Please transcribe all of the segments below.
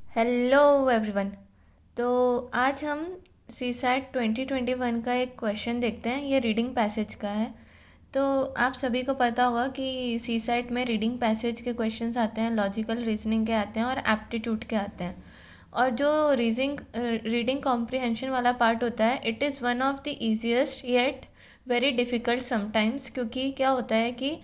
Hello everyone. तो आज हम सी सैट 2021 का एक क्वेश्चन देखते हैं। ये रीडिंग पैसेज का है। तो आप सभी को पता होगा कि सी सैट में रीडिंग पैसेज के क्वेश्चंस आते हैं, लॉजिकल रीजनिंग के आते हैं और एप्टीट्यूड के आते हैं। और जो रीडिंग कॉम्प्रिहेंशन वाला पार्ट होता है, it is one of the easiest yet very difficult sometimes, क्योंकि क्या होता है कि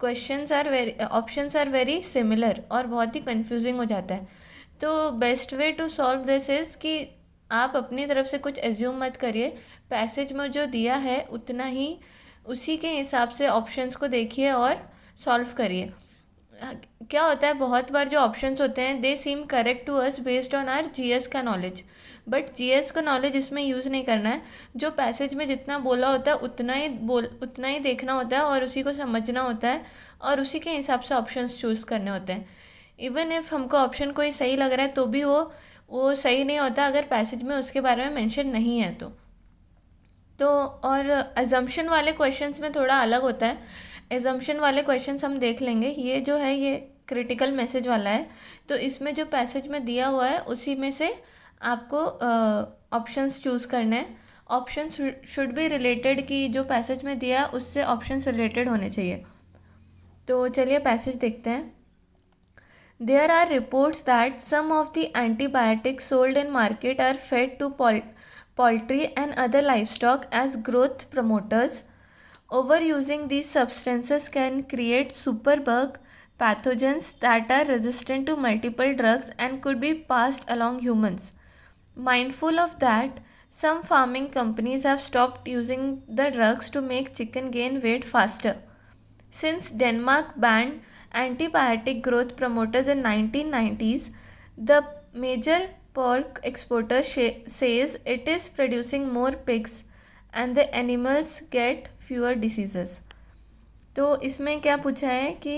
ऑप्शंस आर वेरी सिमिलर और बहुत ही कंफ्यूजिंग हो जाता है। तो best way to solve this is कि आप अपनी तरफ से कुछ एज्यूम मत करिए। पैसेज में जो दिया है उतना ही, उसी के हिसाब से ऑप्शंस को देखिए और सॉल्व करिए। क्या होता है, बहुत बार जो ऑप्शंस होते हैं they seem correct to us based on our GS का नॉलेज, बट जीएस का नॉलेज इसमें यूज़ नहीं करना है। जो पैसेज में जितना बोला होता है उतना ही देखना होता है और उसी को समझना होता है और उसी के हिसाब से ऑप्शंस चूज़ करने होते हैं। इवन इफ़ हमको ऑप्शन कोई सही लग रहा है तो भी वो सही नहीं होता अगर पैसेज में उसके बारे में मेंशन नहीं है तो और अजम्पशन वाले क्वेश्चंस में थोड़ा अलग होता है। एजम्पशन वाले क्वेश्चंस हम देख लेंगे। ये जो है ये क्रिटिकल मैसेज वाला है। तो इसमें जो पैसेज में दिया हुआ है उसी में से आपको ऑप्शंस चूज़ करने हैं। ऑप्शंस शुड बी रिलेटेड, कि जो पैसेज में दिया है उससे ऑप्शंस रिलेटेड होने चाहिए। तो चलिए पैसेज देखते हैं। There are reports that some of the antibiotics sold in market are fed to poultry and other livestock as growth promoters. Overusing these substances can create superbug pathogens that are resistant to multiple drugs and could be passed along humans. Mindful of that, some farming companies have stopped using the drugs to make chicken gain weight faster. Since Denmark banned antibiotic growth promoters in 1990s, the major pork exporter says it is producing more pigs and the animals get fewer diseases. तो इसमें क्या पूछा है कि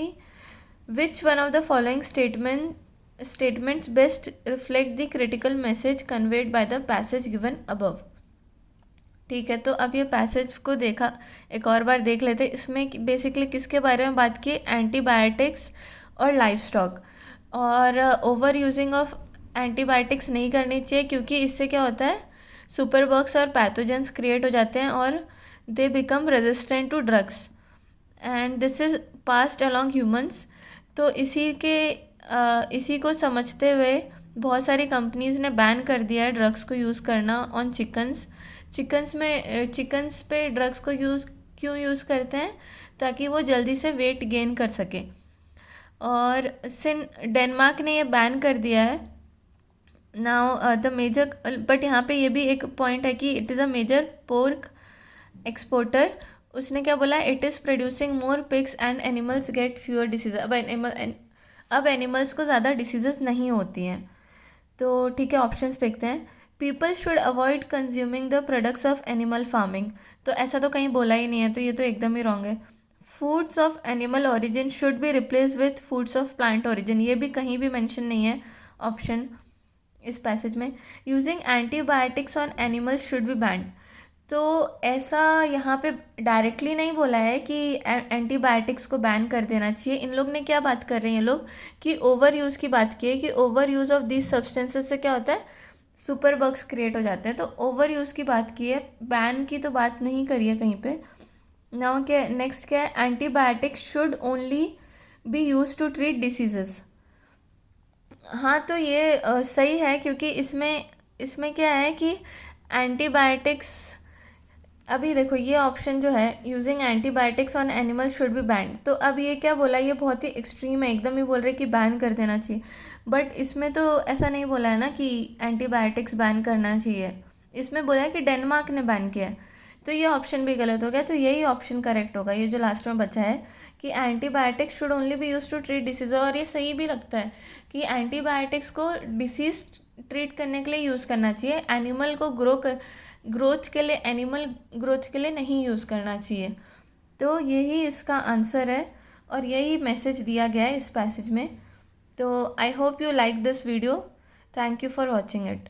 which one of the following statements best reflect the critical message conveyed by the passage given above. ठीक है, तो अब ये पैसेज को देखा, एक और बार देख लेते हैं। इसमें बेसिकली किसके बारे में बात की? एंटीबायोटिक्स और लाइफ स्टॉक। और ओवर यूजिंग ऑफ एंटीबायोटिक्स नहीं करनी चाहिए, क्योंकि इससे क्या होता है, सुपर बग्स और पैथोजेंस क्रिएट हो जाते हैं और they become resistant to drugs and this is passed along humans. तो इसी को समझते हुए बहुत सारी कंपनीज़ ने बैन कर दिया है ड्रग्स को यूज़ करना ऑन चिकन्स पे ड्रग्स को क्यों यूज़ करते हैं? ताकि वो जल्दी से वेट गेन कर सके। और डेनमार्क ने ये बैन कर दिया है नाउ द मेजर, बट यहाँ पे ये भी एक पॉइंट है कि it is a major pork exporter. उसने क्या बोला? It is producing more pigs and animals get fewer disease. अब एनिमल्स को ज़्यादा डिसीजेस नहीं होती हैं। तो ठीक है, ऑप्शंस देखते हैं। People should avoid consuming the products of animal farming, तो ऐसा तो कहीं बोला ही नहीं है, तो ये तो एकदम ही रॉन्ग है। Foods of animal origin should be replace with foods of plant origin, ये भी कहीं भी मेंशन नहीं है ऑप्शन इस पैसेज में। Using antibiotics on animals should be band, तो ऐसा यहाँ पे डायरेक्टली नहीं बोला है कि एंटीबायोटिक्स को बैन कर देना चाहिए। इन लोग ने क्या बात कर रहे हैं ये लोग, कि ओवर यूज़ की बात की है, कि over use of this substances से क्या होता है, सुपर बग्स क्रिएट हो जाते हैं। तो ओवर यूज़ की बात की है, बैन की तो बात नहीं करी है कहीं पे। नाउ क्या नेक्स्ट क्या है? Antibiotic should only be use to treat diseases. हाँ, तो ये सही है, क्योंकि इसमें क्या है कि एंटीबायोटिक्स, अभी देखो ये ऑप्शन जो है using antibiotics on animal should be band, तो अब ये क्या बोला, ये बहुत ही एक्सट्रीम है, एकदम ही बोल रहे कि बैन कर देना चाहिए। बट इसमें तो ऐसा नहीं बोला है ना कि एंटीबायोटिक्स बैन करना चाहिए, इसमें बोला है कि डेनमार्क ने बैन किया है। तो ये ऑप्शन भी गलत हो गया, तो यही ऑप्शन करेक्ट होगा, ये जो लास्ट में बचा है कि antibiotics should only be use to treat disease. और ये सही भी लगता है कि एंटीबायोटिक्स को डिसीज ट्रीट करने के लिए यूज़ करना चाहिए, एनिमल को ग्रोथ के लिए नहीं यूज़ करना चाहिए। तो यही इसका आंसर है और यही मैसेज दिया गया है इस पैसेज में। तो I hope you like this video. Thank you for watching it.